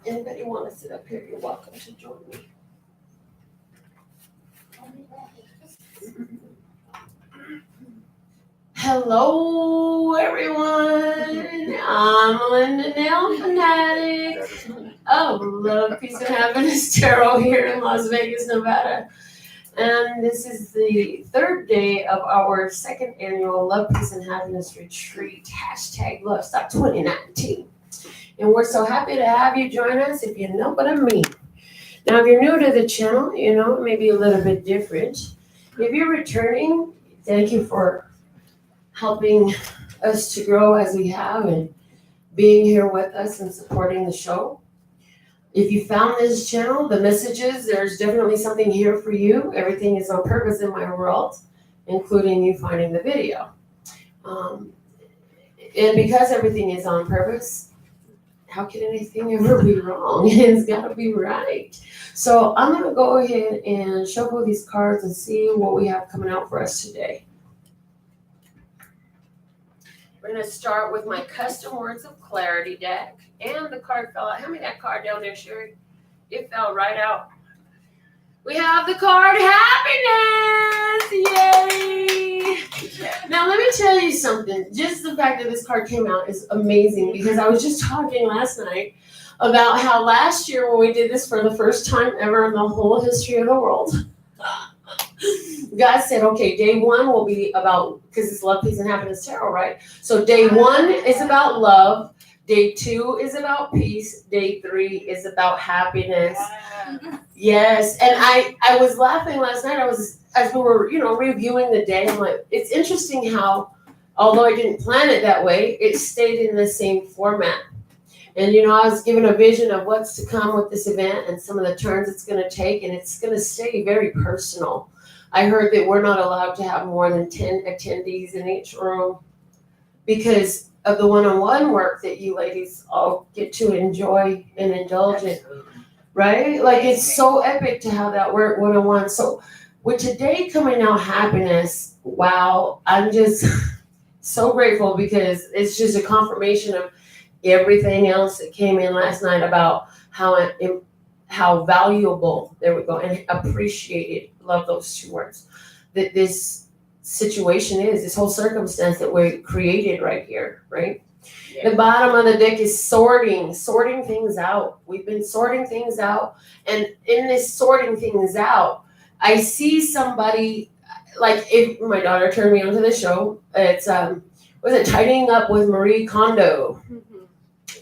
Anybody want to sit up here, you're welcome to join me. Hello, everyone. I'm Melinda NailFanatic of Love, Peace, and Happiness Tarot here in Las Vegas, Nevada. And this is the third day of our second annual Love, Peace, and Happiness Retreat, hashtag Lovestock 2019. And we're so happy to have you join us if you know what I mean. Now, if you're new to the channel, you know, it may be a little bit different. If you're returning, thank you for helping us to grow as we have and being here with us and supporting the show. If you found this channel, the messages, there's definitely something here for you. Everything is on purpose in my world, including you finding the video. And because everything is on purpose, how can anything ever be wrong? It's got to be right. So I'm going to go ahead and shuffle these cards and see what we have coming out for us today. We're going to start with my custom words of clarity deck. And the card fell out. Hand me that card down there, Sherry. It fell right out. We have the card happiness. Yay! Now let me tell you something. Just the fact that this card came out is amazing because I was just talking last night about how last year when we did this for the first time ever in the whole history of the world, God said, okay, day one will be about, because it's Love, Peace, and Happiness Tarot, right? So day one is about love. Day two is about peace. Day three is about happiness. Yes. And I was laughing last night. As we were, reviewing the day, I'm like, it's interesting how, although I didn't plan it that way, it stayed in the same format. And, I was given a vision of what's to come with this event and some of the turns it's going to take, and it's going to stay very personal. I heard that we're not allowed to have more than 10 attendees in each room because of the one-on-one work that you ladies all get to enjoy and indulge in, right? Like, it's so epic to have that work one-on-one. So with today coming out happiness, wow, I'm just so grateful because it's just a confirmation of everything else that came in last night about how valuable, there we go, and appreciated, love those two words, that this situation is, this whole circumstance that we created right here, right? Yeah. The bottom of the deck is sorting things out. We've been sorting things out. And in this sorting things out, I see somebody, like if my daughter turned me onto the show, it's, Tidying Up with Marie Kondo. Mm-hmm.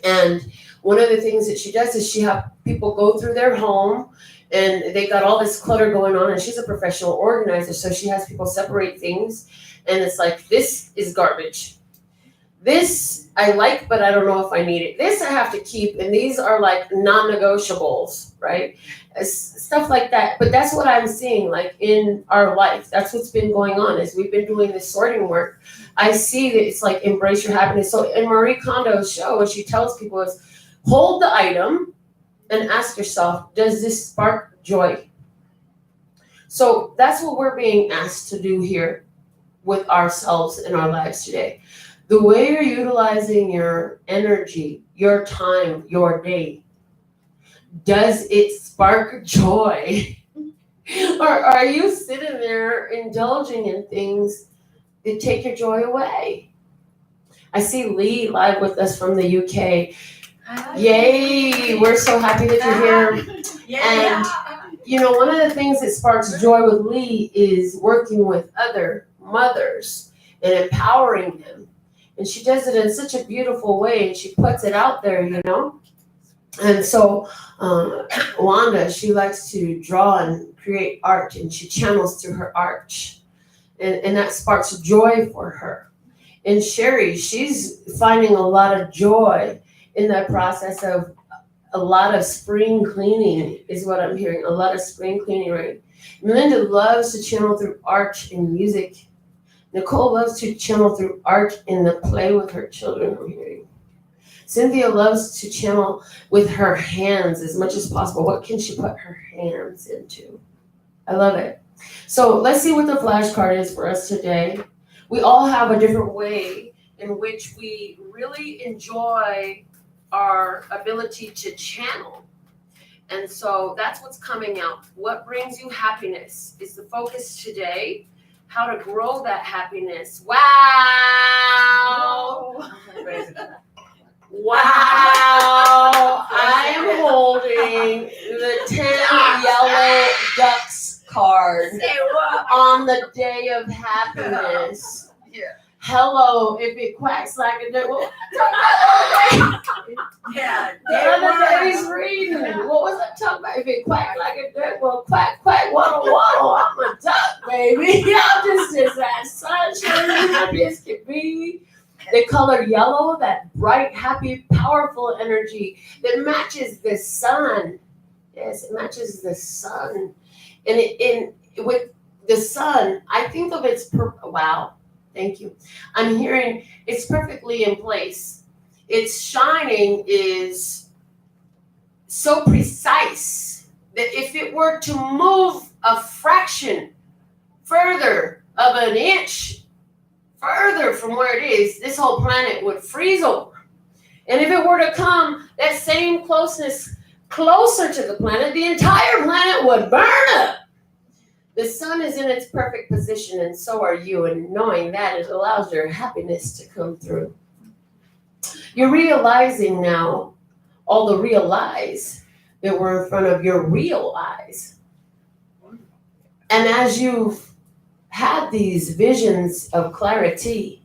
And one of the things that she does is she have people go through their home and they got all this clutter going on, and she's a professional organizer. So she has people separate things, and it's like, this is garbage. This I like, but I don't know if I need it. This I have to keep, and these are like non-negotiables, right? Stuff like that. But that's what I'm seeing, like in our life. That's what's been going on as we've been doing this sorting work. I see that it's like embrace your happiness. So in Marie Kondo's show, what she tells people is hold the item and ask yourself, does this spark joy? So that's what we're being asked to do here with ourselves in our lives today. The way you're utilizing your energy, your time, your day, does it spark joy? Or are you sitting there indulging in things that take your joy away? I see Lee live with us from the UK. Hi. Yay! We're so happy that you're here. Yeah. And one of the things that sparks joy with Lee is working with other mothers and empowering them. And she does it in such a beautiful way, and she puts it out there, And so Wanda, she likes to draw and create art, and she channels through her art. And that sparks joy for her. And Sherry, she's finding a lot of joy in that process of a lot of spring cleaning is what I'm hearing. A lot of spring cleaning, right? Melinda loves to channel through art and music. Nicole loves to channel through art in the play with her children, I'm hearing. Cynthia loves to channel with her hands as much as possible. What can she put her hands into? I love it. So let's see what the flash card is for us today. We all have a different way in which we really enjoy our ability to channel. And so that's what's coming out. What brings you happiness is the focus today. How to grow that happiness. Wow. Wow. I am holding the 10 yellow ducks card on the day of happiness. Hello, if it quacks like a duck. What the other day's reading. What was I talking about? If it quacked like a duck, well, quack, quack, waddle, waddle. I'm a duck, baby. I'm just as sunshine, happy as can be. The color yellow, that bright, happy, powerful energy that matches the sun. Yes, it matches the sun. And with the sun, I think of its wow. Thank you. I'm hearing it's perfectly in place. Its shining is so precise that if it were to move a fraction further of an inch further from where it is, this whole planet would freeze over. And if it were to come that same closeness closer to the planet, the entire planet would burn up. The sun is in its perfect position, and so are you. And knowing that, it allows your happiness to come through. You're realizing now all the real lies that were in front of your real eyes. And as you've had these visions of clarity,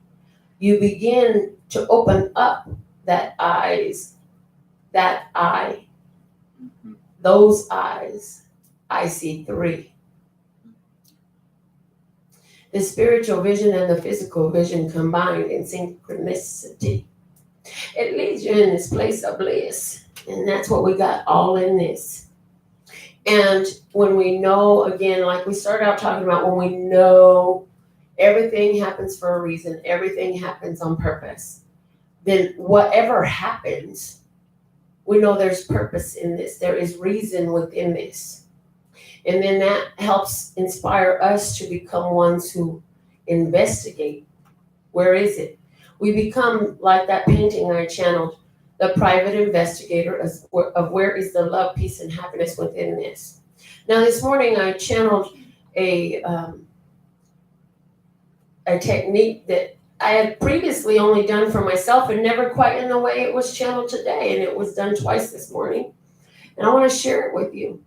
you begin to open up that eyes, that eye, those eyes. I see 3. The spiritual vision and the physical vision combined in synchronicity. It leads you in this place of bliss. And that's what we got all in this. And when we know, again, like we started out talking about, when we know everything happens for a reason, everything happens on purpose, then whatever happens, we know there's purpose in this. There is reason within this. And then that helps inspire us to become ones who investigate. Where is it? We become like that painting I channeled, the private investigator of where is the love, peace, and happiness within this. Now this morning I channeled a technique that I had previously only done for myself and never quite in the way it was channeled today. And it was done twice this morning. And I want to share it with you.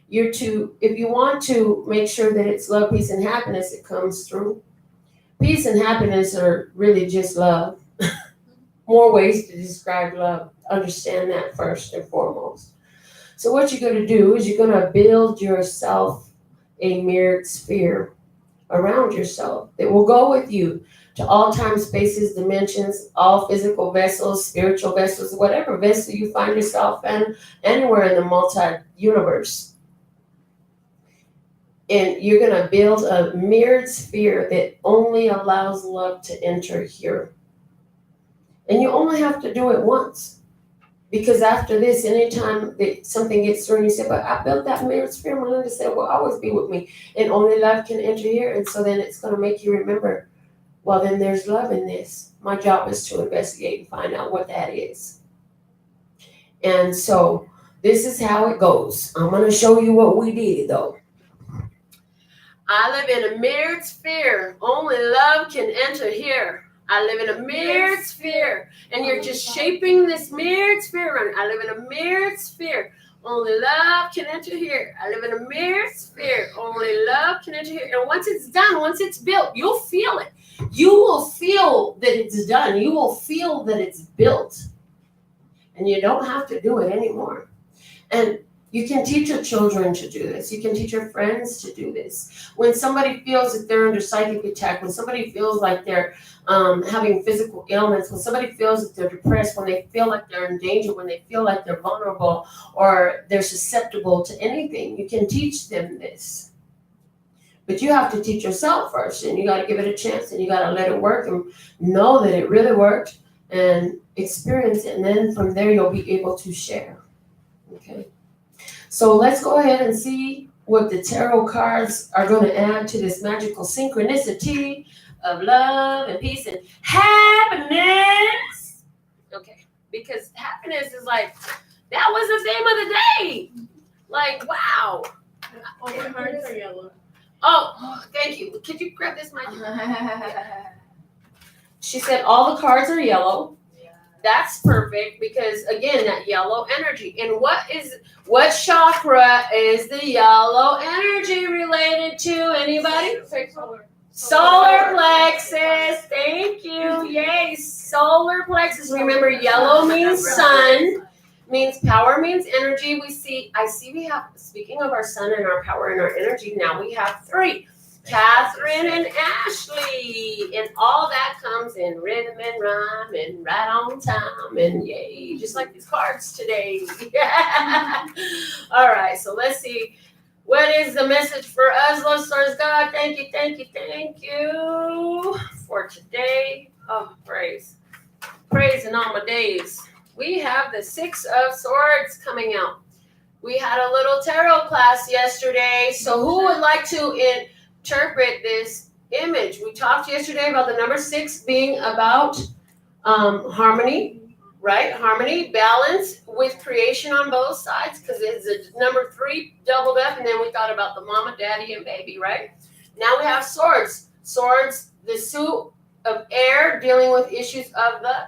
If you want to make sure that it's love, peace, and happiness, it comes through. Peace and happiness are really just love. More ways to describe love. Understand that first and foremost. So what you're going to do is you're going to build yourself a mirrored sphere around yourself that will go with you to all time, spaces, dimensions, all physical vessels, spiritual vessels, whatever vessel you find yourself in, anywhere in the multi-universe. And you're going to build a mirrored sphere that only allows love to enter here. And you only have to do it once. Because after this, anytime that something gets through and you say, but I built that mirrored sphere, Melinda said, well, always be with me. And only love can enter here. And so then it's going to make you remember, well, then there's love in this. My job is to investigate and find out what that is. And so this is how it goes. I'm going to show you what we did, though. I live in a mirrored sphere. Only love can enter here. I live in a mirrored sphere. And you're just shaping this mirrored sphere around. I live in a mirrored sphere. Only love can enter here. I live in a mirrored sphere. Only love can enter here. And once it's done, once it's built, you'll feel it. You will feel that it's done. You will feel that it's built. And you don't have to do it anymore. And you can teach your children to do this. You can teach your friends to do this. When somebody feels that they're under psychic attack, when somebody feels like they're having physical ailments, when somebody feels that they're depressed, when they feel like they're in danger, when they feel like they're vulnerable or they're susceptible to anything, you can teach them this. But you have to teach yourself first, and you got to give it a chance, and you got to let it work and know that it really worked and experience it. And then from there, you'll be able to share. Okay. So let's go ahead and see what the tarot cards are going to add to this magical synchronicity of love and peace and happiness. Okay, because happiness happiness is like, that was the theme of the day. Like, wow. All the cards are yellow. Oh, thank you. Could you grab this mic? She said all the cards are yellow. That's perfect because again, that yellow energy. And what chakra is the yellow energy related to? Anybody? Solar plexus. Thank you. Yay. Solar plexus. Remember, yellow means sun, means power, means energy. I see we have, speaking of our sun and our power and our energy, now we have 3. Catherine and Ashley, and all that comes in rhythm and rhyme and right on time, and yay, just like these cards today. Yeah. All right, so let's see. What is the message for us, Lord Stars God? Thank you for today. Oh, praise in all my days. We have the 6 of Swords coming out. We had a little tarot class yesterday, so who would like to interpret this image? We talked yesterday about the number 6 being about harmony, right? Harmony, balance with creation on both sides, because it's a number 3 doubled up, and then we thought about the mama, daddy, and baby, right? Now we have swords. Swords, the suit of air, dealing with issues of the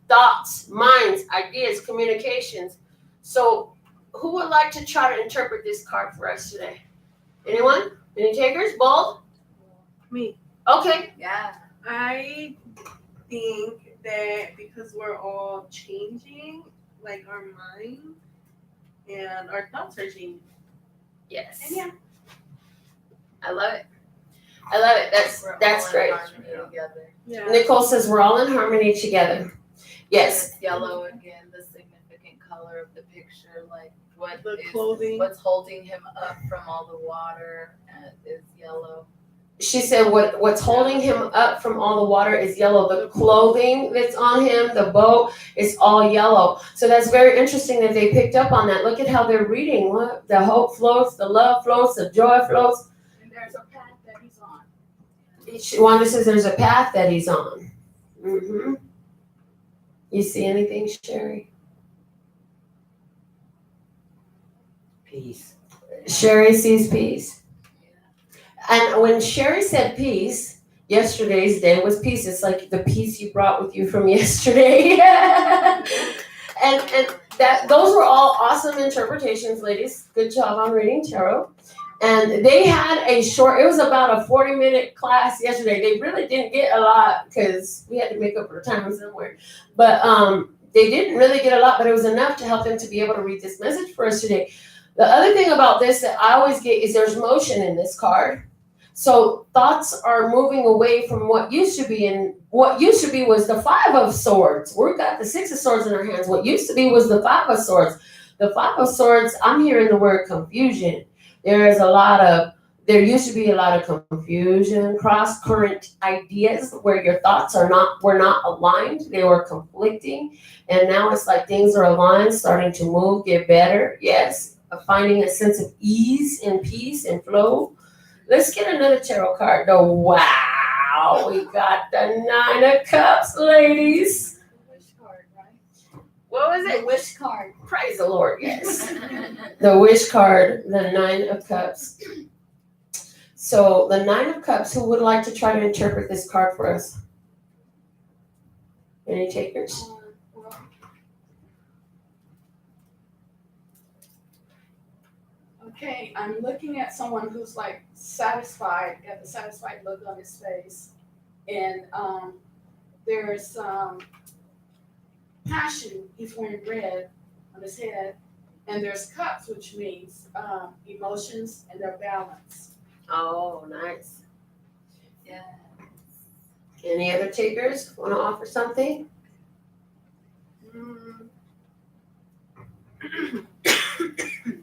thoughts, minds, ideas, communications. So who would like to try to interpret this card for us today? Anyone? Any takers? Bold? Me. Okay. Yeah. I think that because we're all changing, like our mind and our thoughts are changing. Yes. And yeah. I love it. That's great. Yeah. Nicole says we're all in harmony together. Yes. And yellow again, the significant color of the picture, like Clothing. what's holding him up from all the water is yellow. She said what's holding him up from all the water is yellow. The clothing that's on him, the boat, is all yellow. So that's very interesting that they picked up on that. Look at how they're reading. Look, the hope floats, the love floats, the joy floats. And there's a path that he's on. Wanda says there's a path that he's on. Mm-hmm. You see anything, Sherry? Peace. Sherry sees peace. And when Sherry said peace, yesterday's day was peace. It's like the peace you brought with you from yesterday. and those were all awesome interpretations, ladies. Good job on reading tarot. And they had it was about a 40-minute class yesterday. They really didn't get a lot because we had to make up for time somewhere. But they didn't really get a lot, but it was enough to help them to be able to read this message for us today. The other thing about this that I always get is there's motion in this card. So thoughts are moving away from what used to be, and what used to be was the 5 of Swords. We've got the 6 of Swords in our hands. What used to be was the 5 of Swords. The 5 of Swords, I'm hearing the word confusion. There used to be a lot of confusion, cross-current ideas where your thoughts were not aligned. They were conflicting. And now it's like things are aligned, starting to move, get better. Yes. Finding a sense of ease and peace and flow. Let's get another tarot card. Oh, wow. We got the 9 of Cups, ladies. The wish card, right? What was it? The wish card. Praise the Lord, yes. The wish card, the 9 of Cups. So the 9 of Cups, who would like to try to interpret this card for us? Any takers? Okay, I'm looking at someone who's like satisfied, got the satisfied look on his face, and there's passion. He's wearing red on his head, and there's cups, which means emotions and their balance. Oh, nice. Yeah. Any other takers want to offer something?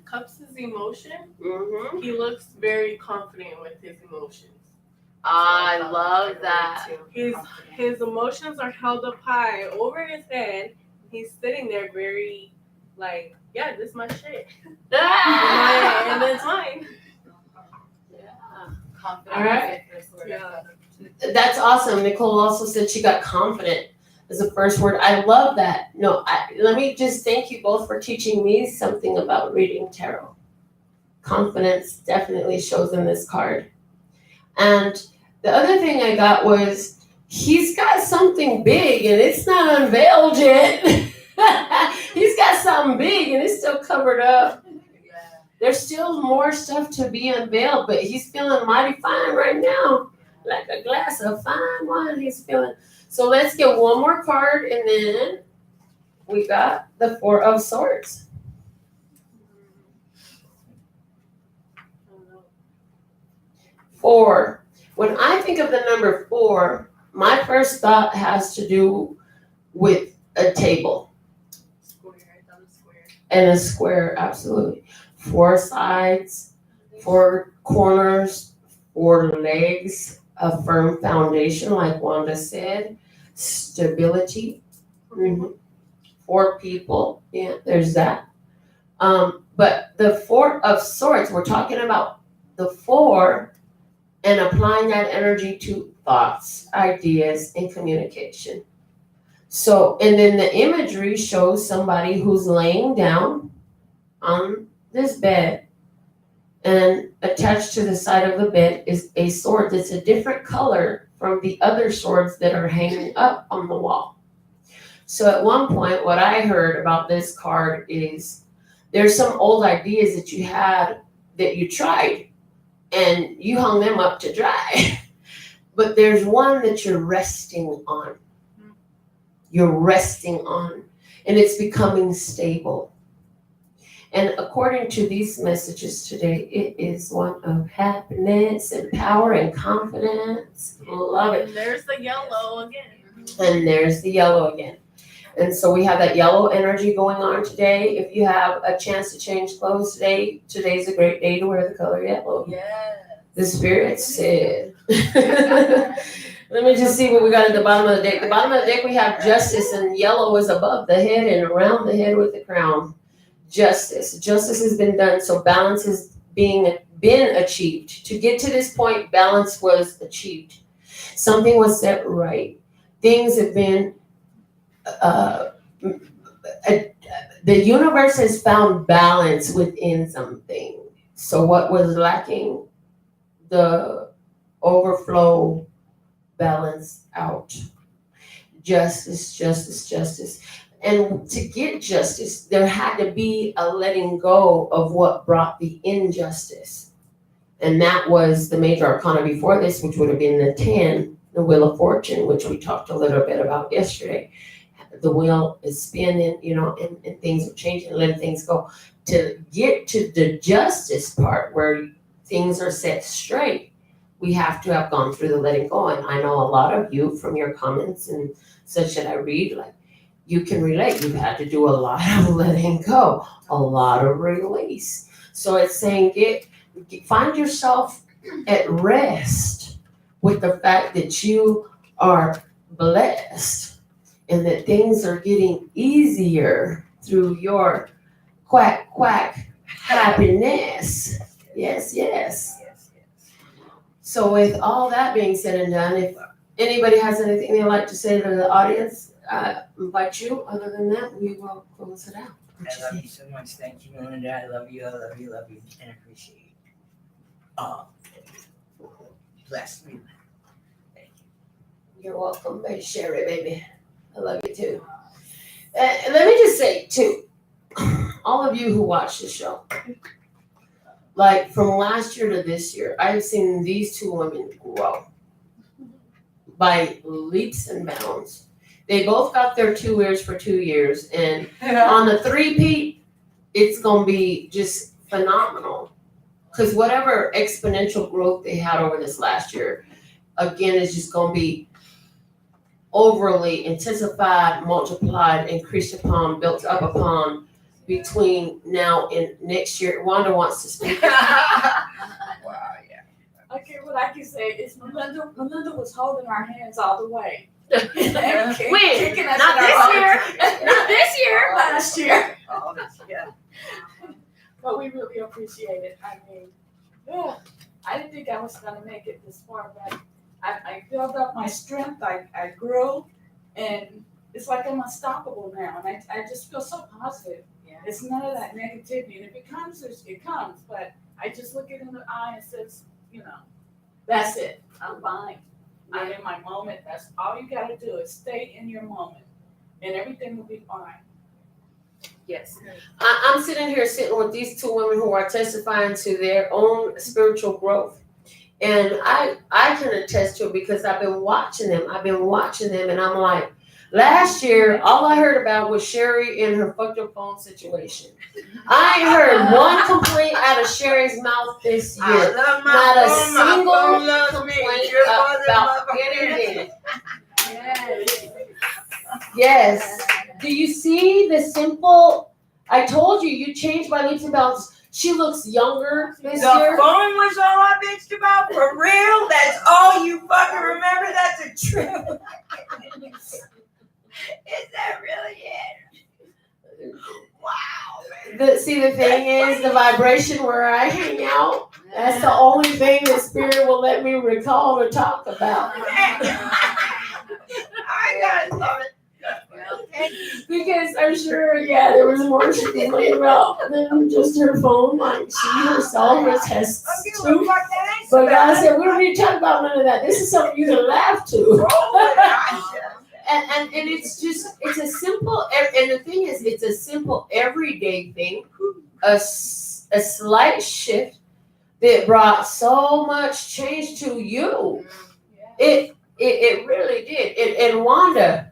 Cups is emotion. Mm-hmm. He looks very confident with his emotions. I love that. His emotions are held up high over his head. He's sitting there very like, yeah, this is my shit. Ah! And it's mine. Yeah. Confident. All right. Yeah. That's awesome. Nicole also said she got confident. as the first word. I love that. No, let me just thank you both for teaching me something about reading tarot. Confidence definitely shows in this card. And the other thing I got was he's got something big and it's not unveiled yet. He's got something big and it's still covered up. There's still more stuff to be unveiled, but he's feeling mighty fine right now. Like a glass of fine wine he's feeling. So let's get one more card and then we got the Four of Swords. Four. When I think of the number 4, my first thought has to do with a table. And a square, absolutely. 4 sides, 4 corners, 4 legs, a firm foundation, like Wanda said, stability. 4 people, yeah, there's that. But the 4 of Swords, we're talking about the 4 and applying that energy to thoughts, ideas, and communication. So, and then the imagery shows somebody who's laying down on this bed, and attached to the side of the bed is a sword that's a different color from the other swords that are hanging up on the wall. So at one point, what I heard about this card is there's some old ideas that you had that you tried and you hung them up to dry. But there's one that you're resting on. You're resting on, and it's becoming stable. And according to these messages today, it is one of happiness and power and confidence. Love it. And there's the yellow again. And there's the yellow again. And so we have that yellow energy going on today. If you have a chance to change clothes today, today's a great day to wear the color yellow. Yes. The spirit said. Let me just see what we got at the bottom of the deck. The bottom of the deck we have justice, and yellow is above the head and around the head with the crown. Justice. Justice has been done, so balance has been achieved. To get to this point, balance was achieved. Something was set right. Things have been the universe has found balance within something. So what was lacking, the overflow balance out. Justice, justice, justice. And to get justice, there had to be a letting go of what brought the injustice. And that was the major arcana before this, which would have been the 10, the Wheel of Fortune, which we talked a little bit about yesterday. The wheel is spinning, and things are changing, letting things go. To get to the justice part where things are set straight, we have to have gone through the letting go. And I know a lot of you from your comments and such that I read, like, you can relate. You've had to do a lot of letting go, a lot of release. So it's saying find yourself at rest with the fact that you are blessed and that things are getting easier through your quack, quack happiness. Yes, yes. So with all that being said and done, if anybody has anything they'd like to say to the audience, I invite you. Other than that, we will close it out. I love you so much. Thank you, Melinda. I love you, and appreciate you. Bless me. Thank you. You're welcome, baby. Sherry, baby. I love you too. Let me just say too, all of you who watch the show, like from last year to this year, I've seen these 2 women grow by leaps and bounds. They both got their 2 ears for 2 years, and on the 3-peat, it's gonna be just phenomenal. Because whatever exponential growth they had over this last year, again, is just gonna be overly intensified, multiplied, increased upon, built up upon between now and next year. Wanda wants to speak. Wow, yeah. Okay, what I can say is Melinda was holding our hands all the way. When? Kicking us Not in this our year. arms. Not this year. Last year. Oh, yeah. But we really appreciate it. I mean, yeah, I didn't think I was gonna make it this far, but I built up my strength. I grew, and it's like I'm unstoppable now, and I just feel so positive. Yeah. It's none of that negativity, and if it comes, it comes. But I just look it in the eye and says, that's it. I'm fine. I'm in my moment. That's all you got to do is stay in your moment, and everything will be fine. Yes. I'm sitting with these two women who are testifying to their own spiritual growth. And I can attest to it because I've been watching them. And I'm like, last year, all I heard about was Sherry and her fucked up phone situation. I ain't heard one complaint out of Sherry's mouth this year. I love my Not a phone, my single phone loves me. complaint Your mother about loves me. anything. Yes. Yes. Do you see the simple? I told you, you changed my leaps and bounds. She looks younger this The year. phone was all I bitched about? For real? That's all you fucking remember? That's a truth. Is that really it? Wow. The thing is, the vibration where I hang out, that's the only thing the spirit will let me recall or talk about. I gotta love it. Because I'm sure, there was more she complained about than just her phone. Like, she herself attests to. But God said, we don't need to talk about none of that. This is something you can laugh to. And it's a simple, and the thing is, it's a simple everyday thing, a slight shift that brought so much change to you. It really did. And Wanda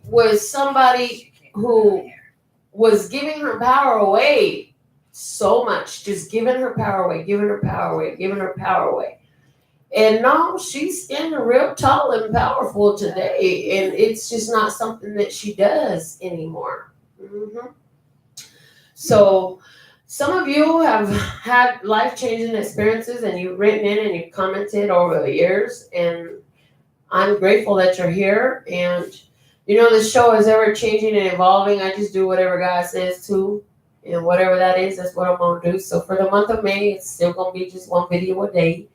was somebody who was giving her power away so much, just giving her power away. And now she's standing real tall and powerful today, and it's just not something that she does anymore. So some of you have had life-changing experiences, and you've written in and you've commented over the years, and I'm grateful that you're here. And the show is ever changing and evolving. I just do whatever God says to, and whatever that is, that's what I'm gonna do. So for the month of May, it's still gonna be just one video a day.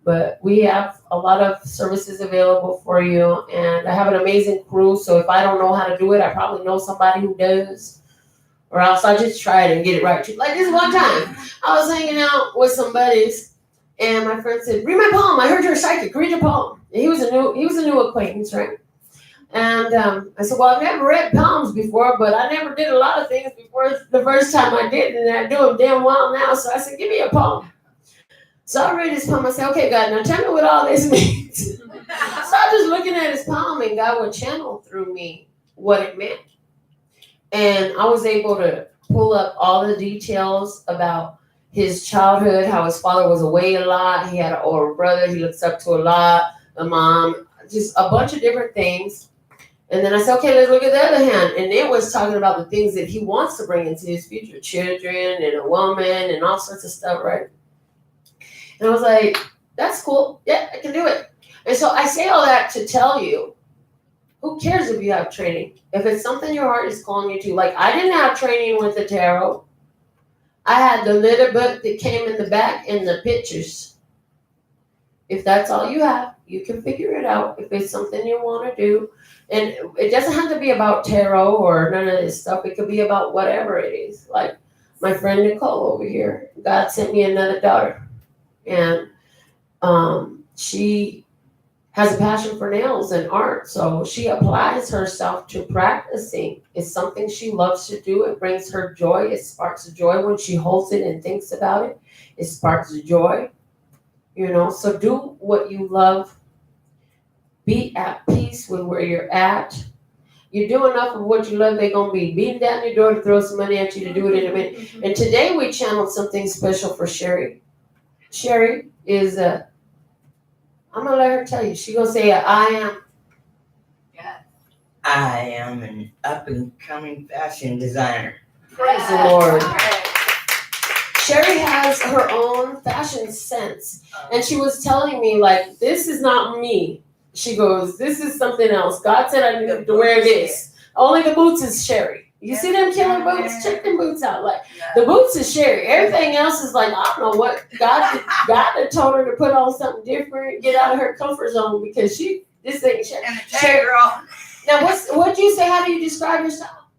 But we have a lot of services available for you, and I have an amazing crew. So if I don't know how to do it, I probably know somebody who does, or else I just try it and get it right. Like this one time, I was hanging out with some buddies, and my friend said, "Read my palm. I heard you're a psychic. Read your palm." And he was a new acquaintance, right? And I said, "Well, I've never read palms before, but I never did a lot of things before the first time I did, and I do them damn well now." So I said, "Give me a palm." So I read his palm. I said, "Okay, God, now tell me what all this means." So I was just looking at his palm, and God would channel through me what it meant. And I was able to pull up all the details about his childhood, how his father was away a lot. He had an older brother he looks up to a lot, a mom, just a bunch of different things. And then I said, "Okay, let's look at the other hand." And it was talking about the things that he wants to bring into his future, children and a woman and all sorts of stuff, right? And I was like, "That's cool. Yeah, I can do it." And so I say all that to tell you, who cares if you have training? If it's something your heart is calling you to. Like, I didn't have training with the tarot. I had the little book that came in the back and the pictures. If that's all you have, you can figure it out if it's something you want to do. And it doesn't have to be about tarot or none of this stuff. It could be about whatever it is. Like my friend Nicole over here, God sent me another daughter. And she has a passion for nails and art. So she applies herself to practicing. It's something she loves to do. It brings her joy. It sparks joy when she holds it and thinks about it. It sparks joy. So do what you love. Be at peace with where you're at. You do enough of what you love, they're going to be beating down your door to throw some money at you to do it in a minute. And today we channeled something special for Sherry. Sherry is I'm going to let her tell you. She's going to say, I am an up-and-coming fashion designer. Praise the Lord. Sherry has her own fashion sense. And she was telling me, like, this is not me. She goes, this is something else. God said I needed to wear this. Only the boots is Sherry. You see them killer boots? Check them boots out. Like, the boots is Sherry. Everything else is like, I don't know what. God had told her to put on something different, get out of her comfort zone because this ain't Sherry. And the tag girl. Now, what'd you say? How do you describe your style?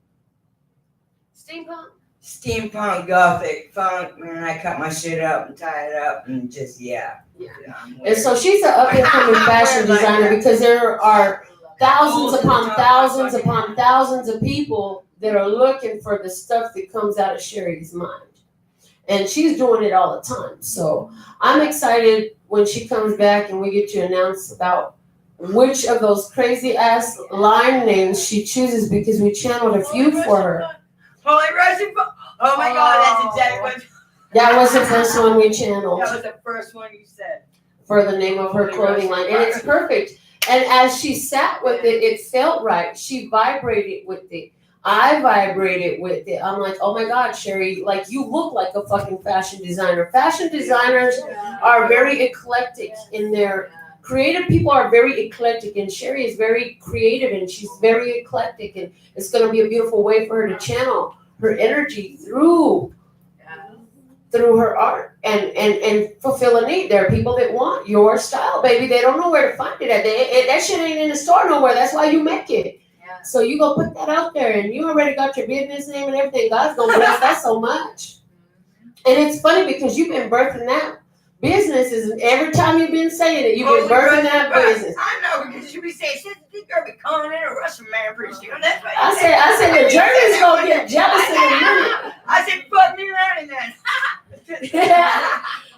Steampunk? Steampunk, gothic, funk, man, I cut my shit up and tie it up and just, yeah. Yeah. I'm And weird. so she's an up and coming fashion Like designer that. because there are thousands All the upon time. thousands upon thousands of people that are looking for the stuff that comes out of Sherry's mind. And she's doing it all the time. So I'm excited when she comes back and we get to announce about which of those crazy ass line names she chooses because we channeled a few for her. Holy Russian oh my God, that's exactly what. That was the first one we channeled That was the first one you said. for the name of her clothing line. And it's perfect. And as she sat with it, it felt right. She vibrated with it. I vibrated with it. I'm like, oh my God, Sherry, like you look like a fucking fashion designer. Fashion designers are very eclectic in their creative people are very eclectic, and Sherry is very creative and she's very eclectic, and it's gonna be a beautiful way for her to channel her energy through her art and fulfill a need. There are people that want your style, baby. They don't know where to find it at. That shit ain't in the store nowhere. That's why you make it. Yeah. So you go put that out there, and you already got your business name and everything. God's gonna bless that so much. And it's funny because you've been birthing that business. Is every time you've been saying it, you've been birthing that business. I know, because you be saying, shit, this girl be calling in a Russian man pretty soon. That's what I said the Germans gonna get jealous in a minute. I said, fuck me around in that.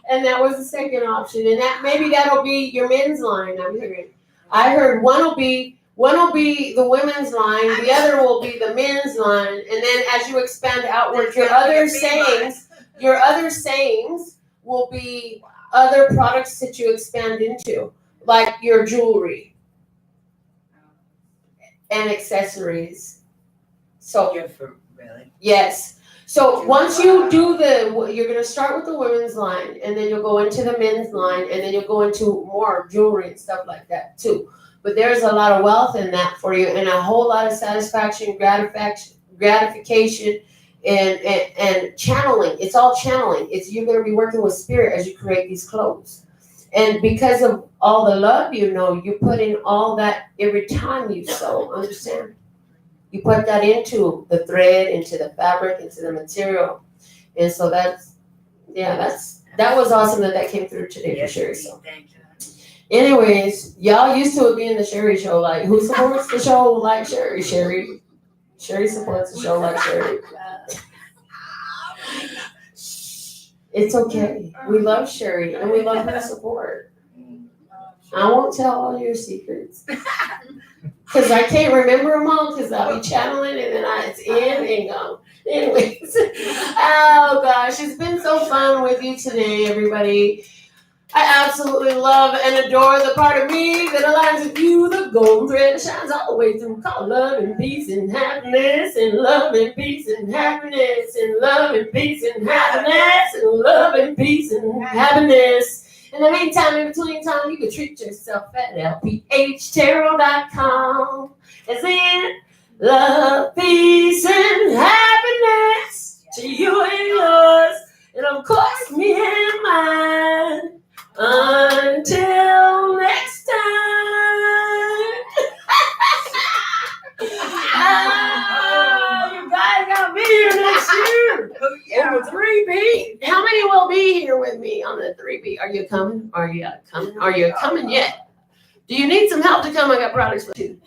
And that was the second option, and that maybe that'll be your men's line. I'm hearing. I heard one will be the women's line, the other will be the men's line, and then as you expand outward, your other sayings will be other products that you expand into, like your jewelry and accessories. So Good for, really? yes. So once you do you're gonna start with the women's line, and then you'll go into the men's line, and then you'll go into more jewelry and stuff like that too. But there's a lot of wealth in that for you, and a whole lot of satisfaction, gratification, and channeling. It's all channeling. You're gonna be working with spirit as you create these clothes. And because of all the love, you put in all that every time you sew, understand? You put that into the thread, into the fabric, into the material. And so that was awesome that came through today for Sherry. So Thank you. anyways, y'all used to it being the Sherry show. Like, who supports the show like Sherry? Sherry supports the show like Sherry. It's okay. We love Sherry and we love her support. I won't tell all your secrets. Because I can't remember them all because I'll be channeling and then it's in and gone. Anyways, oh gosh, it's been so fun with you today, everybody. I absolutely love and adore the part of me that aligns with you. The golden thread that shines all the way through. Called love and peace and happiness, and love and peace and happiness, and love and peace and happiness, and love and peace and happiness. In the meantime, in between time, you can treat yourself at lphtarot.com. As in love, peace, and happiness to you and yours, and of course me and mine. Until next time. You guys gotta be here next year. On the 3B. How many will be here with me on the 3B? Are you coming? Are you coming? Are you coming yet? Do you need some help to come? I got products for you.